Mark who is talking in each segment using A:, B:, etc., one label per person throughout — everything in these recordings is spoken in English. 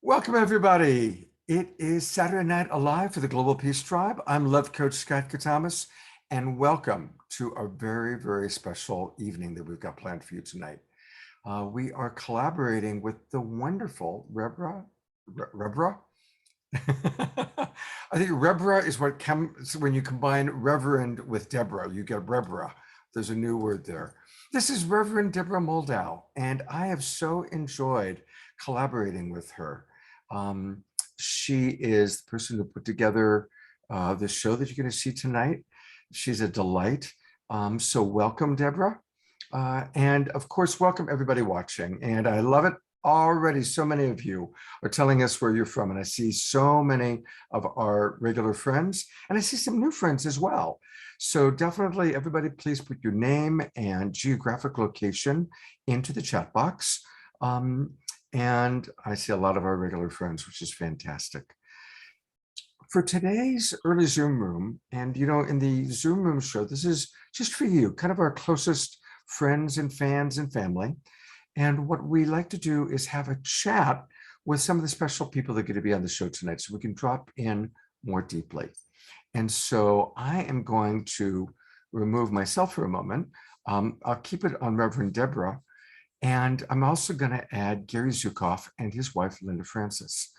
A: Welcome, everybody. It is Saturday Night Alive for the Global Peace Tribe. I'm Love Coach Scott Catamas, and welcome to a very, very special evening that we've got planned for you tonight. We are collaborating with the wonderful Rebra. I think Rebra is what comes when you combine Reverend with Deborah. You get Rebra. There's a new word there. This is Reverend Deborah Moldow, and I have so enjoyed collaborating with her. She is the person who put together the show that you're going to see tonight. She's a delight. So welcome, Deborah. And of course, welcome everybody watching. And I love it already. So many of you are telling us where you're from. And I see so many of our regular friends, and I see some new friends as well. So definitely, everybody, please put your name and geographic location into the chat box. And I see a lot of our regular friends, which is fantastic. For today's early Zoom room, and in the Zoom room show, this is just for you, kind of our closest friends and fans and family. And what we like to do is have a chat with some of the special people that are going to be on the show tonight, so we can drop in more deeply. And so I am going to remove myself for a moment. I'll keep it on Reverend Deborah. And I'm also going to add Gary Zhukov and his wife, Linda Francis.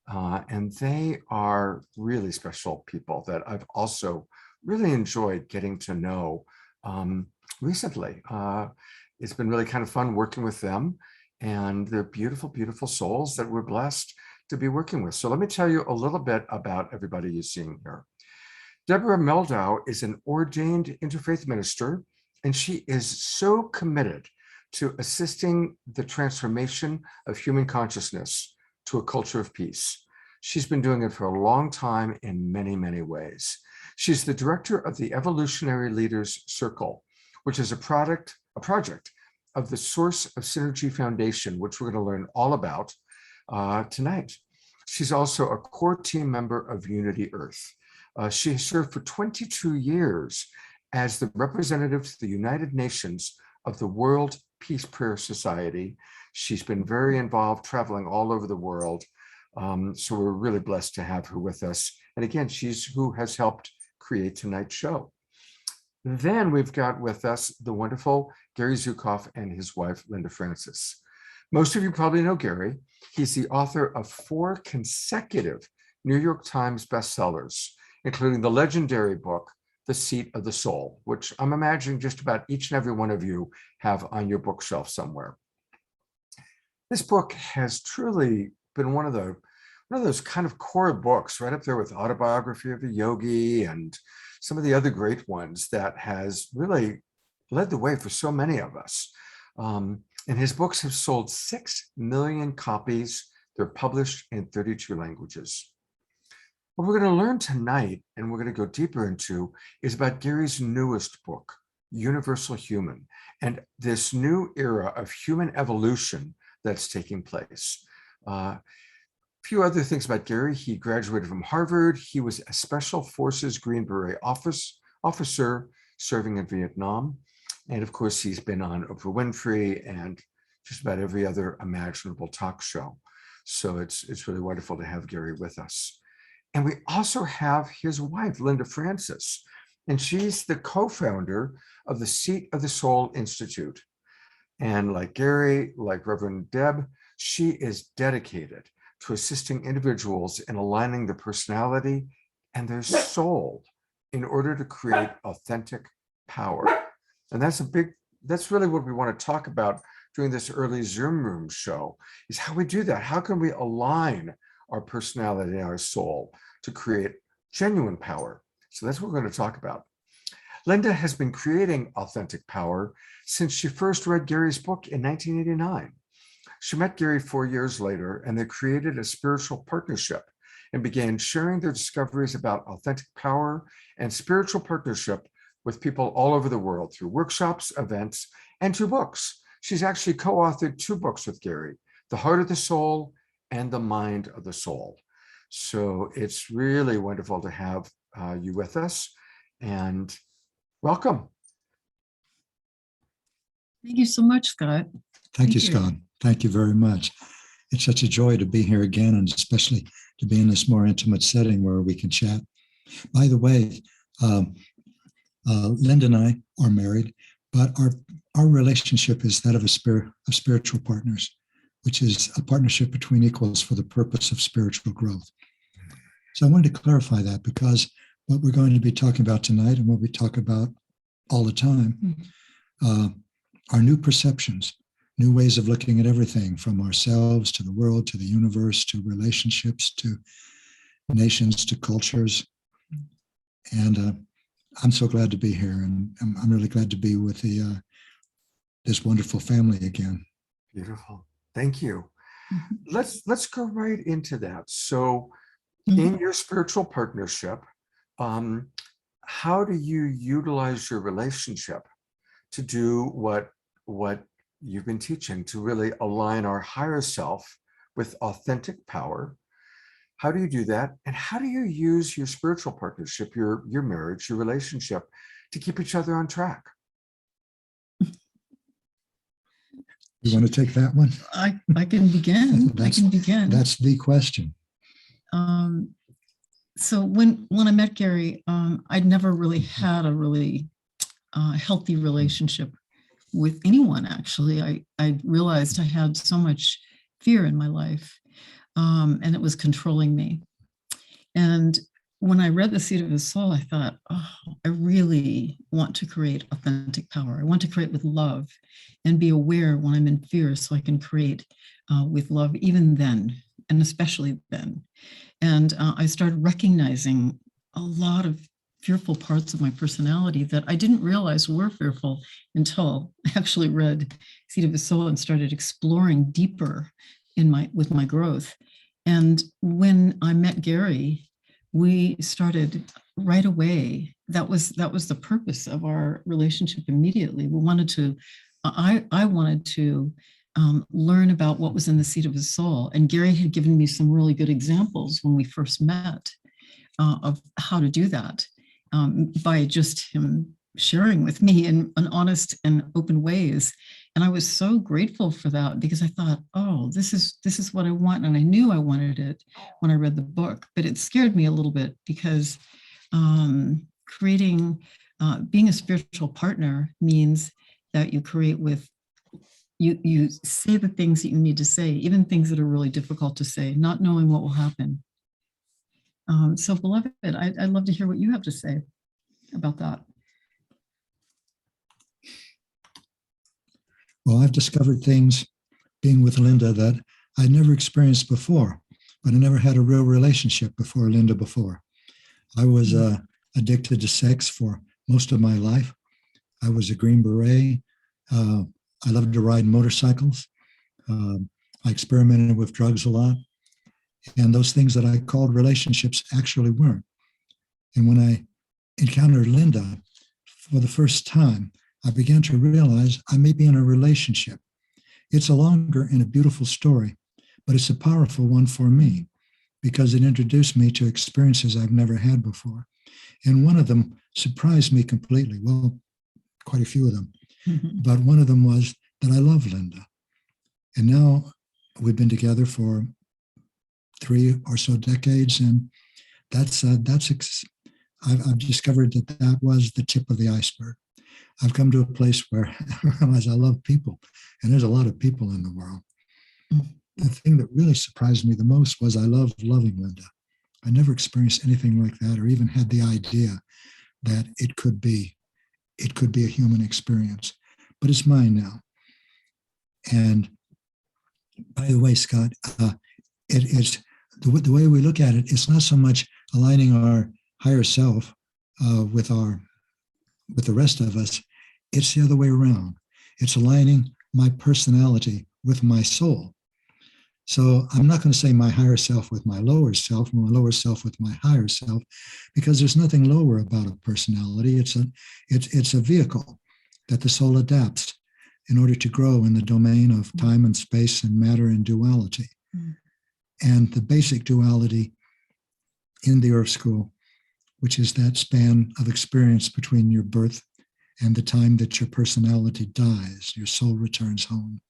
A: And they are really special people that I've also really enjoyed getting to know recently. It's been really kind of fun working with them, and they're beautiful, beautiful souls that we're blessed to be working with. So let me tell you a little bit about everybody you're seeing here. Deborah Meldow is an ordained interfaith minister, and she is so committed to assisting the transformation of human consciousness to a culture of peace. She's been doing it for a long time in many, many ways. She's the director of the Evolutionary Leaders Circle, which is a project of the Source of Synergy Foundation, which we're going to learn all about tonight. She's also a core team member of Unity Earth. She has served for 22 years as the representative to the United Nations of the World Peace Prayer Society. She's been very involved, traveling all over the world. So we're really blessed to have her with us. And again, she's who has helped create tonight's show. Then we've got with us the wonderful Gary Zhukov and his wife, Linda Francis. Most of you probably know Gary. He's the author of 4 consecutive New York Times bestsellers, including the legendary book, The Seat of the Soul, which I'm imagining just about each and every one of you have on your bookshelf somewhere. This book has truly been one of those kind of core books, right up there with Autobiography of a Yogi and some of the other great ones, that has really led the way for so many of us. And his books have sold 6 million copies. They're published in 32 languages. What we're going to learn tonight, and we're going to go deeper into, is about Gary's newest book, Universal Human, and this new era of human evolution that's taking place. A few other things about Gary. He graduated from Harvard. He was a Special Forces Green Beret officer serving in Vietnam. And of course, he's been on Oprah Winfrey and just about every other imaginable talk show. So it's really wonderful to have Gary with us. And we also have his wife, Linda Francis, and she's the co-founder of the Seat of the Soul Institute. And like Gary, like Reverend Deb, she is dedicated to assisting individuals in aligning their personality and their soul in order to create authentic power. And that's really what we want to talk about during this early Zoom room show, is how we do that. How can we align our personality and our soul to create genuine power? So that's what we're going to talk about. Linda has been creating authentic power since she first read Gary's book in 1989. She met Gary 4 years later, and they created a spiritual partnership and began sharing their discoveries about authentic power and spiritual partnership with people all over the world through workshops, events, and 2 books. She's actually co-authored 2 books with Gary, The Heart of the Soul and The Mind of the Soul. So it's really wonderful to have you with us, and welcome.
B: Thank you so much, Scott.
C: Thank you, Scott. Thank you very much. It's such a joy to be here again, and especially to be in this more intimate setting where we can chat. By the way, Linda and I are married, but our relationship is that of spiritual partners, which is a partnership between equals for the purpose of spiritual growth. So I wanted to clarify that, because what we're going to be talking about tonight and what we talk about all the time are new perceptions, new ways of looking at everything, from ourselves to the world, to the universe, to relationships, to nations, to cultures. And I'm so glad to be here, and I'm really glad to be with this wonderful family again.
A: Beautiful. Thank you. Let's go right into that. So in your spiritual partnership, how do you utilize your relationship to do what you've been teaching, to really align our higher self with authentic power? How do you do that? And how do you use your spiritual partnership, your marriage, your relationship, to keep each other on track?
C: You want to take that one?
B: I can begin. I can begin.
C: That's the question.
B: So when I met Gary, I'd never really had a really healthy relationship with anyone, actually. I realized I had so much fear in my life, and it was controlling me. And when I read The Seed of His Soul, I thought, oh, I really want to create authentic power. I want to create with love and be aware when I'm in fear, so I can create with love even then, and especially then. And I started recognizing a lot of fearful parts of my personality that I didn't realize were fearful until I actually read Seed of His Soul and started exploring deeper with my growth. And when I met Gary, we started right away. That was the purpose of our relationship immediately. We wanted to, I wanted to learn about what was in the Seed of His Soul. And Gary had given me some really good examples when we first met of how to do that, by just him sharing with me in honest and open ways. And I was so grateful for that, because I thought, oh, this is what I want. And I knew I wanted it when I read the book, but it scared me a little bit, because being a spiritual partner means that you create with, you say the things that you need to say, even things that are really difficult to say, not knowing what will happen. So beloved, I'd love to hear what you have to say about that.
C: Well, I've discovered things being with Linda that I'd never experienced before, but I never had a real relationship before Linda before. I was addicted to sex for most of my life. I was a Green Beret. I loved to ride motorcycles. I experimented with drugs a lot. And those things that I called relationships actually weren't. And when I encountered Linda for the first time, I began to realize I may be in a relationship. It's a longer and a beautiful story, but it's a powerful one for me, because it introduced me to experiences I've never had before. And one of them surprised me completely. Well, quite a few of them. But one of them was that I love Linda. And now we've been together for 3 or so decades, and I've discovered that was the tip of the iceberg. I've come to a place where I realize I love people, and there's a lot of people in the world. The thing that really surprised me the most was I loved loving Linda. I never experienced anything like that, or even had the idea that it could be a human experience, but it's mine now. And by the way, Scott, it's the way we look at it. It's not so much aligning our higher self with our with the rest of us, it's the other way around. It's aligning my personality with my soul. So I'm not going to say my higher self with my lower self, or my lower self with my higher self, because there's nothing lower about a personality. It's a vehicle that the soul adapts in order to grow in the domain of time and space and matter and duality. And the basic duality in the Earth School, which is that span of experience between your birth and the time that your personality dies, your soul returns home.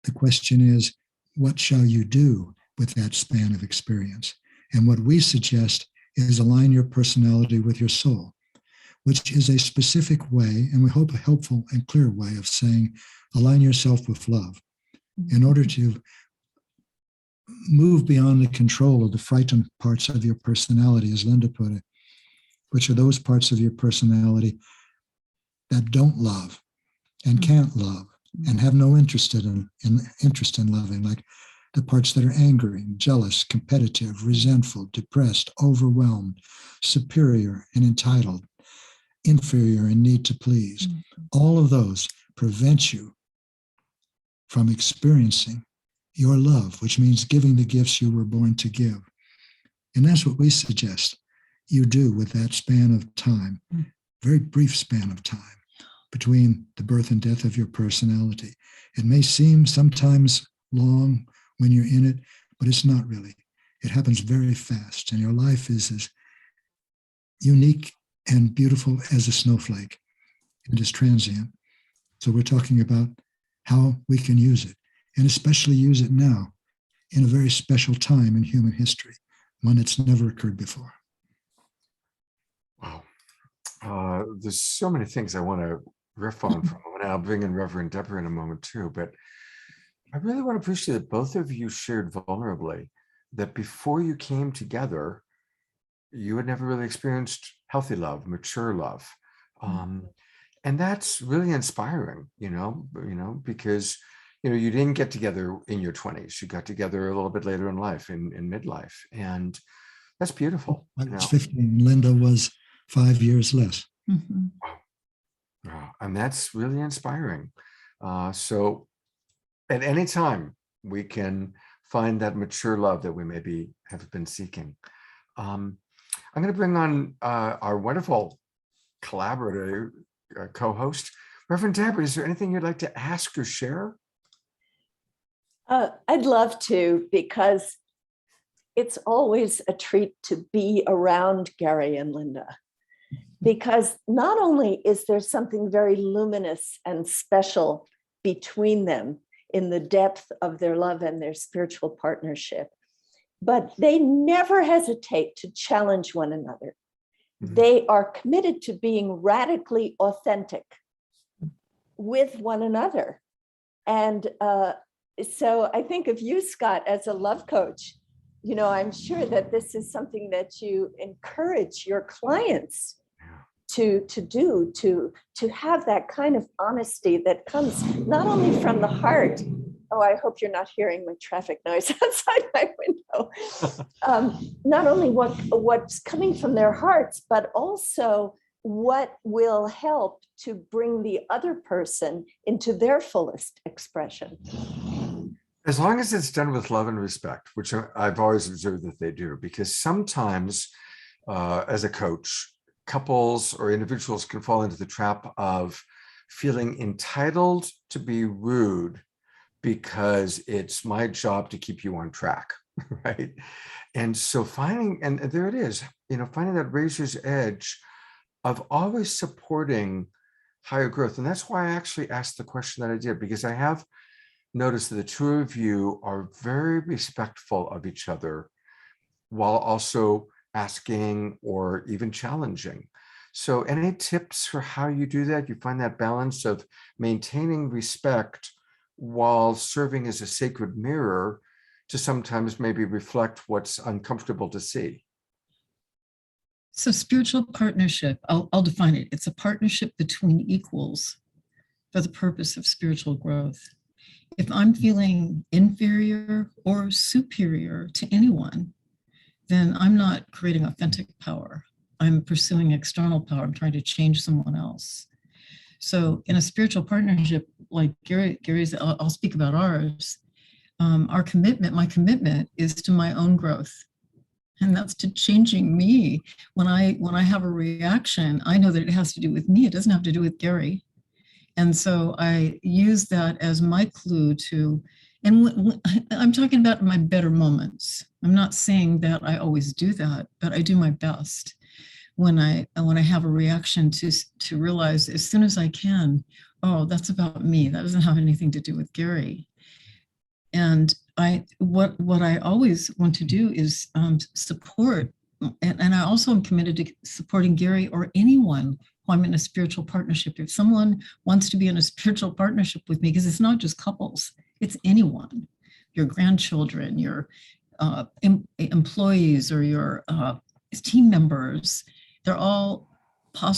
C: The question is, what shall you do with that span of experience? And what we suggest is align your personality with your soul, which is a specific way, and we hope a helpful and clear way of saying, align yourself with love in order to move beyond the control of the frightened parts of your personality, as Linda put it, which are those parts of your personality that don't love and can't love and have no interest in loving, like the parts that are angry, jealous, competitive, resentful, depressed, overwhelmed, superior and entitled, inferior and need to please. All of those prevent you from experiencing your love, which means giving the gifts you were born to give. And that's what we suggest you do with that span of time, very brief span of time between the birth and death of your personality. It may seem sometimes long when you're in it, but it's not really. It happens very fast, and your life is as unique and beautiful as a snowflake and as transient. So we're talking about how we can use it, and especially use it now in a very special time in human history, one that's never occurred before.
A: Wow. There's so many things I want to riff on from, and I'll bring in Reverend Deborah in a moment too, but I really want to appreciate that both of you shared vulnerably that before you came together, you had never really experienced healthy love, mature love. And that's really inspiring, because, you didn't get together in your 20s. You got together a little bit later in life, in midlife. And that's beautiful.
C: I was 15, Linda was 5 years less.
A: Wow. And that's really inspiring. So at any time, we can find that mature love that we maybe have been seeking. I'm going to bring on our wonderful collaborator, co-host, Reverend Deborah. Is there anything you'd like to ask or share?
D: I'd love to, because it's always a treat to be around Gary and Linda, because not only is there something very luminous and special between them in the depth of their love and their spiritual partnership, but they never hesitate to challenge one another. They are committed to being radically authentic with one another. And so I think of you, Scott, as a love coach. I'm sure that this is something that you encourage your clients to do, to have that kind of honesty that comes not only from the heart. Oh, I hope you're not hearing my traffic noise outside my window. Not only what's coming from their hearts, but also what will help to bring the other person into their fullest expression.
A: As long as it's done with love and respect, which I've always observed that they do, because sometimes as a coach, couples or individuals can fall into the trap of feeling entitled to be rude because it's my job to keep you on track, right? And so finding that razor's edge of always supporting higher growth. And that's why I actually asked the question that I did, because I have noticed that the two of you are very respectful of each other while also asking or even challenging. So any tips for how you do that? You find that balance of maintaining respect while serving as a sacred mirror to sometimes maybe reflect what's uncomfortable to see.
B: So spiritual partnership, I'll define it. It's a partnership between equals for the purpose of spiritual growth. If I'm feeling inferior or superior to anyone, then I'm not creating authentic power. I'm pursuing external power. I'm trying to change someone else. So in a spiritual partnership, like Gary's, I'll speak about ours. My commitment is to my own growth. And that's to changing me. When I have a reaction, I know that it has to do with me. It doesn't have to do with Gary. And so I use that as my clue to, and I'm talking about my better moments. I'm not saying that I always do that, but I do my best when I have a reaction to realize as soon as I can, oh, that's about me. That doesn't have anything to do with Gary. And what I always want to do is support, and I also am committed to supporting Gary or anyone who I'm in a spiritual partnership. If someone wants to be in a spiritual partnership with me, because it's not just couples, it's anyone, your grandchildren, your employees, or your team members, they're all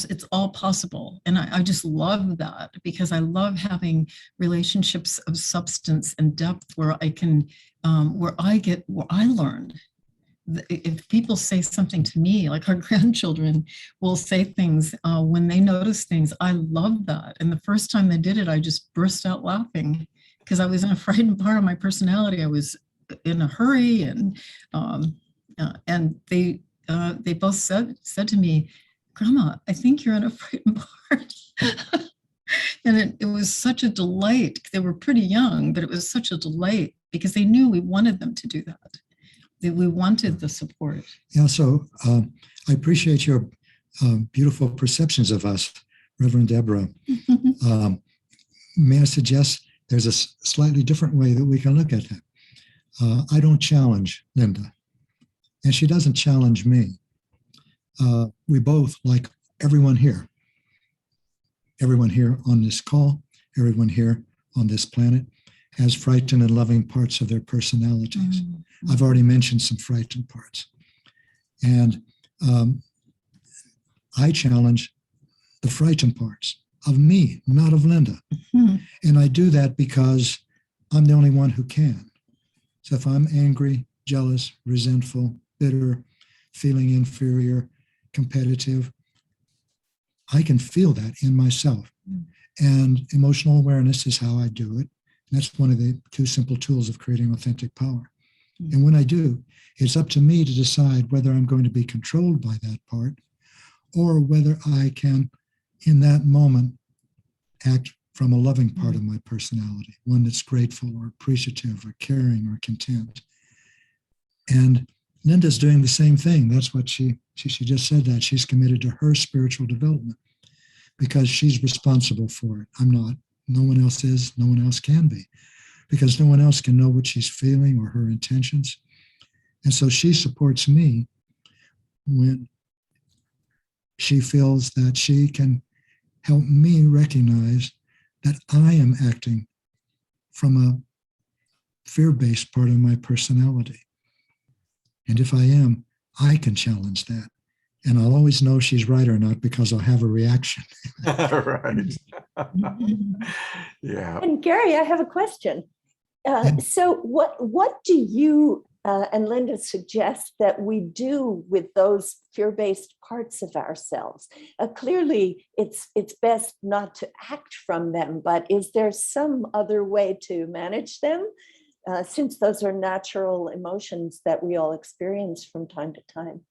B: it's all possible. And I just love that, because I love having relationships of substance and depth where I can, where I learn. If people say something to me, like our grandchildren will say things when they notice things, I love that. And the first time they did it, I just burst out laughing because I was in a frightened part of my personality. I was in a hurry, and they both said to me, "Grandma, I think you're in a frightened part." And it was such a delight. They were pretty young, but it was such a delight because they knew we wanted them to do that. That we wanted the support.
C: Yeah, so I appreciate your beautiful perceptions of us, Reverend Deborah. May I suggest there's a slightly different way that we can look at that. I don't challenge Linda, and she doesn't challenge me. We both, like everyone here on this call, everyone here on this planet, has frightened and loving parts of their personalities. Mm-hmm. I've already mentioned some frightened parts. And I challenge the frightened parts of me, not of Linda. Mm-hmm. And I do that because I'm the only one who can. So if I'm angry, jealous, resentful, bitter, feeling inferior, competitive, I can feel that in myself. And emotional awareness is how I do it. And that's one of the two simple tools of creating authentic power. And when I do, it's up to me to decide whether I'm going to be controlled by that part or whether I can, in that moment, act from a loving part of my personality, one that's grateful or appreciative or caring or content. And Linda's doing the same thing. That's what she just said, that she's committed to her spiritual development because she's responsible for it. I'm not. No one else is. No one else can be, because no one else can know what she's feeling or her intentions. And so she supports me when she feels that she can help me recognize that I am acting from a fear-based part of my personality. And if I am, I can challenge that. And I'll always know she's right or not because I'll have a reaction.
A: Right. Yeah.
D: And Gary, I have a question. So what do you and Linda suggest that we do with those fear-based parts of ourselves? Clearly, it's best not to act from them, but is there some other way to manage them? Since those are natural emotions that we all experience from time to time.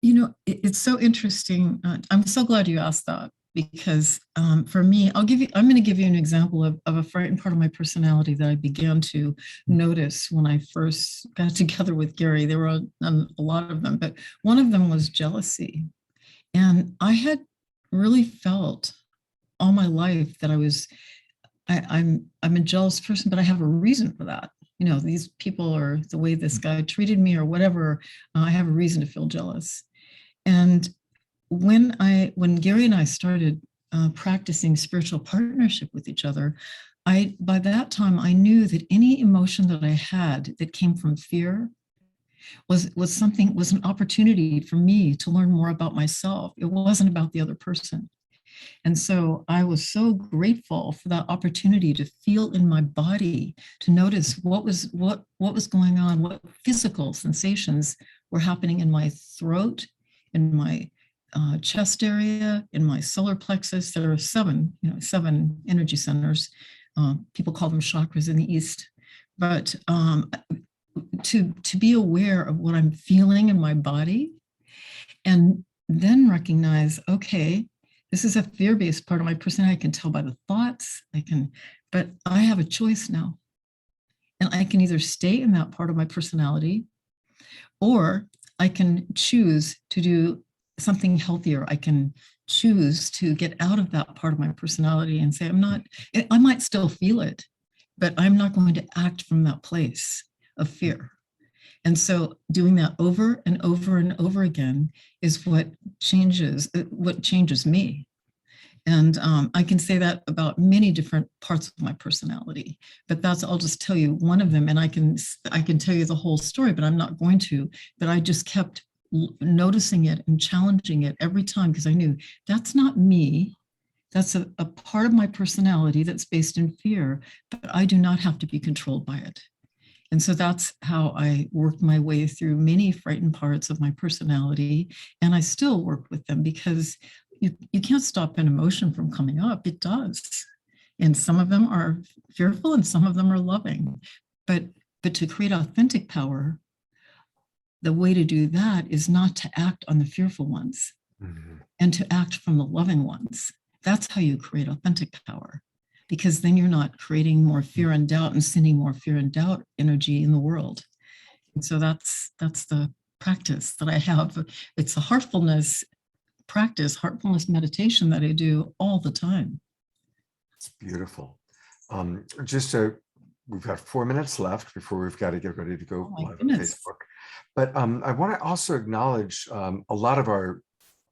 B: You know, it's so interesting. I'm so glad you asked that, because for me, I'm going to give you an example of a frightened part of my personality that I began to notice when I first got together with Gary. There were a lot of them, but one of them was jealousy. And I had really felt all my life that I'm a jealous person, but I have a reason for that. You know, these people, or the way this guy treated me or whatever, I have a reason to feel jealous. And when Gary and I started practicing spiritual partnership with each other, by that time, I knew that any emotion that I had that came from fear was an opportunity for me to learn more about myself. It wasn't about the other person. And so I was so grateful for that opportunity to feel in my body, to notice what was going on, what physical sensations were happening in my throat, in my chest area, in my solar plexus. There are seven energy centers. People call them chakras in the East. But to be aware of what I'm feeling in my body, and then recognize, okay, this is a fear-based part of my personality. I can tell by the thoughts, but I have a choice now. And I can either stay in that part of my personality, or I can choose to do something healthier. I can choose to get out of that part of my personality and say, I might still feel it, but I'm not going to act from that place of fear. And so doing that over and over and over again is what changes me. And I can say that about many different parts of my personality, but I'll just tell you one of them, and I can tell you the whole story, but I'm not going to. But I just kept noticing it and challenging it every time, because I knew that's not me. That's a part of my personality that's based in fear, but I do not have to be controlled by it. And so that's how I worked my way through many frightened parts of my personality. And I still work with them, because you can't stop an emotion from coming up. It does. And some of them are fearful and some of them are loving. But to create authentic power, the way to do that is not to act on the fearful ones, and to act from the loving ones. That's how you create authentic power, because then you're not creating more fear and doubt and sending more fear and doubt energy in the world. And so that's the practice that I have. It's a heartfulness practice, heartfulness meditation that I do all the time.
A: It's beautiful. We've got 4 minutes left before we've got to get ready to go live on Facebook. But I want to also acknowledge a lot of our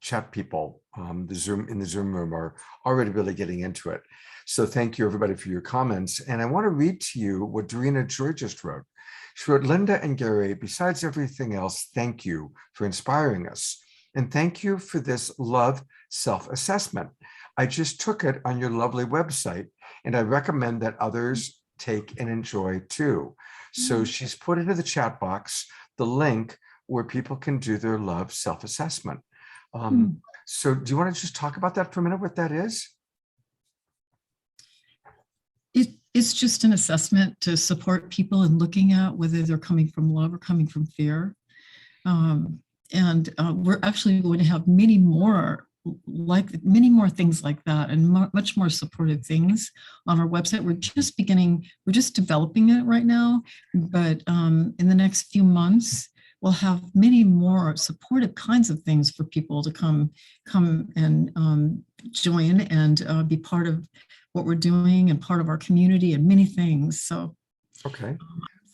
A: chat people in the Zoom room are already really getting into it. So thank you, everybody, for your comments. And I want to read to you what Dorina Joy just wrote. She wrote, Linda and Gary, besides everything else, thank you for inspiring us. And thank you for this love self-assessment. I just took it on your lovely website, and I recommend that others take and enjoy too. So she's put into the chat box the link where people can do their love self-assessment. So do you want to just talk about that for a minute, what that is?
B: It's just an assessment to support people in looking at whether they're coming from love or coming from fear. And we're actually going to have many more things like that, and much more supportive things on our website. We're just developing it right now, but in the next few months, we'll have many more supportive kinds of things for people to come and join and be part of what we're doing and part of our community and many things. So,
A: okay.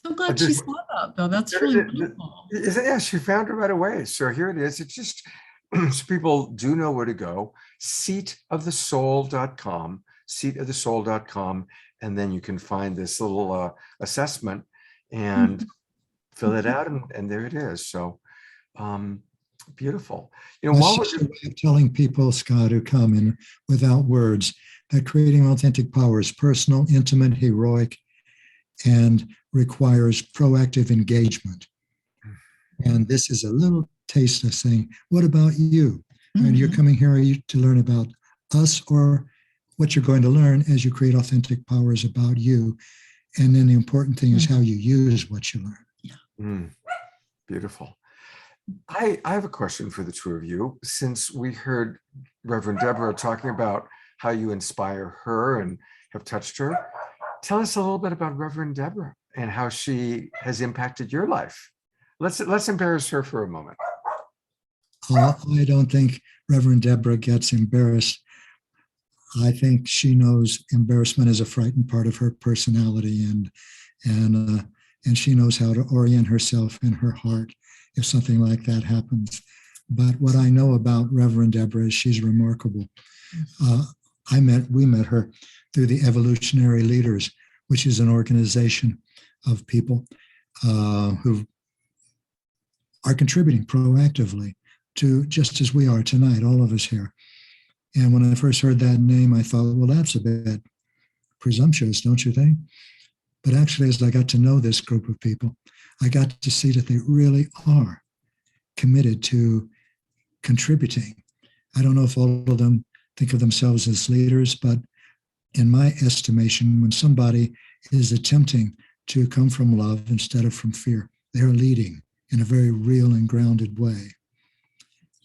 B: So glad she saw that, though. That's really beautiful.
A: Yeah, she found it right away. So here it is. It's just so people do know where to go. Seatofthesoul.com, seatofthesoul.com, and then you can find this little assessment and fill it out, and there it is. So beautiful.
C: While we're telling people, Scott, who come in without words, that creating authentic power is personal, intimate, heroic, and requires proactive engagement. And this is a little taste of saying, what about you? And you're coming here to learn about us, or what you're going to learn as you create authentic power is about you. And then the important thing is how you use what you learn.
B: Yeah.
A: Beautiful. I have a question for the two of you. Since we heard Reverend Deborah talking about how you inspire her and have touched her, tell us a little bit about Reverend Deborah and how she has impacted your life. Let's embarrass her for a moment.
C: I don't think Reverend Deborah gets embarrassed. I think she knows embarrassment is a frightened part of her personality, and she knows how to orient herself in her heart if something like that happens. But what I know about Reverend Deborah is she's remarkable. We met her through the Evolutionary Leaders, which is an organization of people who are contributing proactively to, just as we are tonight, all of us here. And when I first heard that name, I thought, well, that's a bit presumptuous, don't you think? But actually, as I got to know this group of people, I got to see that they really are committed to contributing I don't know if all of them think of themselves as leaders, but in my estimation, when somebody is attempting to come from love instead of from fear, they're leading in a very real and grounded way.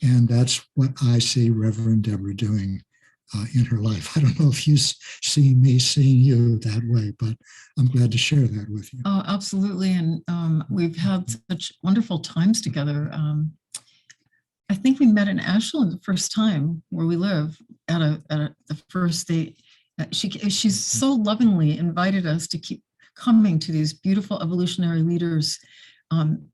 C: And that's what I see Reverend Deborah doing in her life. I don't know if you see me seeing you that way, but I'm glad to share that with you.
B: Oh, absolutely. And we've had such wonderful times together. I think we met in Ashland the first time where we live at the first date. She's so lovingly invited us to keep coming to these beautiful evolutionary leaders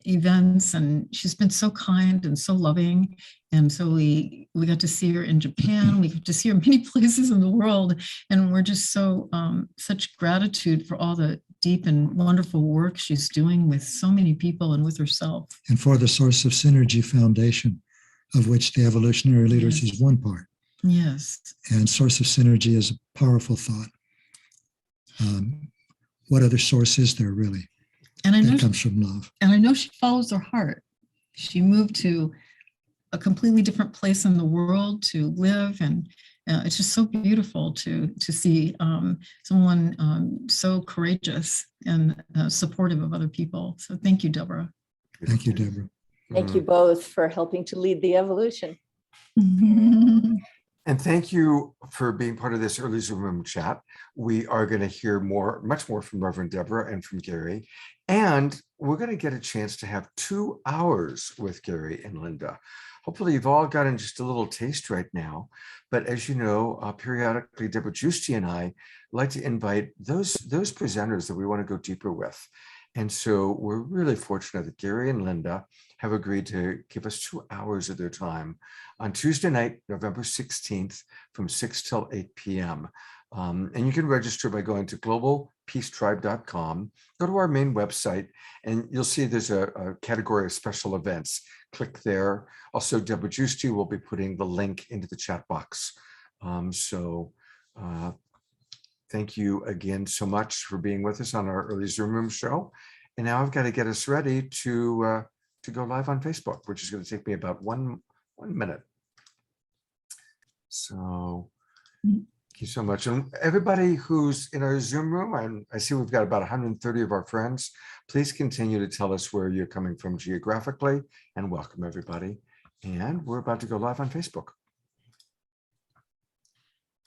B: events, and she's been so kind and so loving. And so we got to see her in Japan. We got to see her in many places in the world, and we're just so such gratitude for all the deep and wonderful work she's doing with so many people and with herself.
C: And for the Source of Synergy Foundation, of which the evolutionary leaders
B: Yes.
C: is one part.
B: Yes.
C: And Source of Synergy is a powerful thought. What other source is there really?
B: And I know
C: that comes from love.
B: And I know she follows her heart. She moved to a completely different place in the world to live, and it's just so beautiful to see someone so courageous and supportive of other people. So thank you, Deborah.
C: Thank you, Deborah.
D: Thank you both for helping to lead the evolution.
A: And thank you for being part of this early Zoom room chat. We are going to hear much more from Reverend Deborah and from Gary. And we're going to get a chance to have 2 hours with Gary and Linda. Hopefully you've all gotten just a little taste right now. But as you know, periodically, Deborah Giusti and I like to invite those presenters that we want to go deeper with. And so we're really fortunate that Gary and Linda have agreed to give us 2 hours of their time on Tuesday night, November 16th, from 6 till 8 p.m. And you can register by going to globalpeacetribe.com, go to our main website, and you'll see there's a category of special events. Click there. Also, Deborah Giusti will be putting the link into the chat box. Thank you again so much for being with us on our early Zoom room show. And now I've got to get us ready to go live on Facebook, which is going to take me about one minute. So thank you so much. And everybody who's in our Zoom room, and I see we've got about 130 of our friends, please continue to tell us where you're coming from geographically, and welcome everybody. And we're about to go live on Facebook.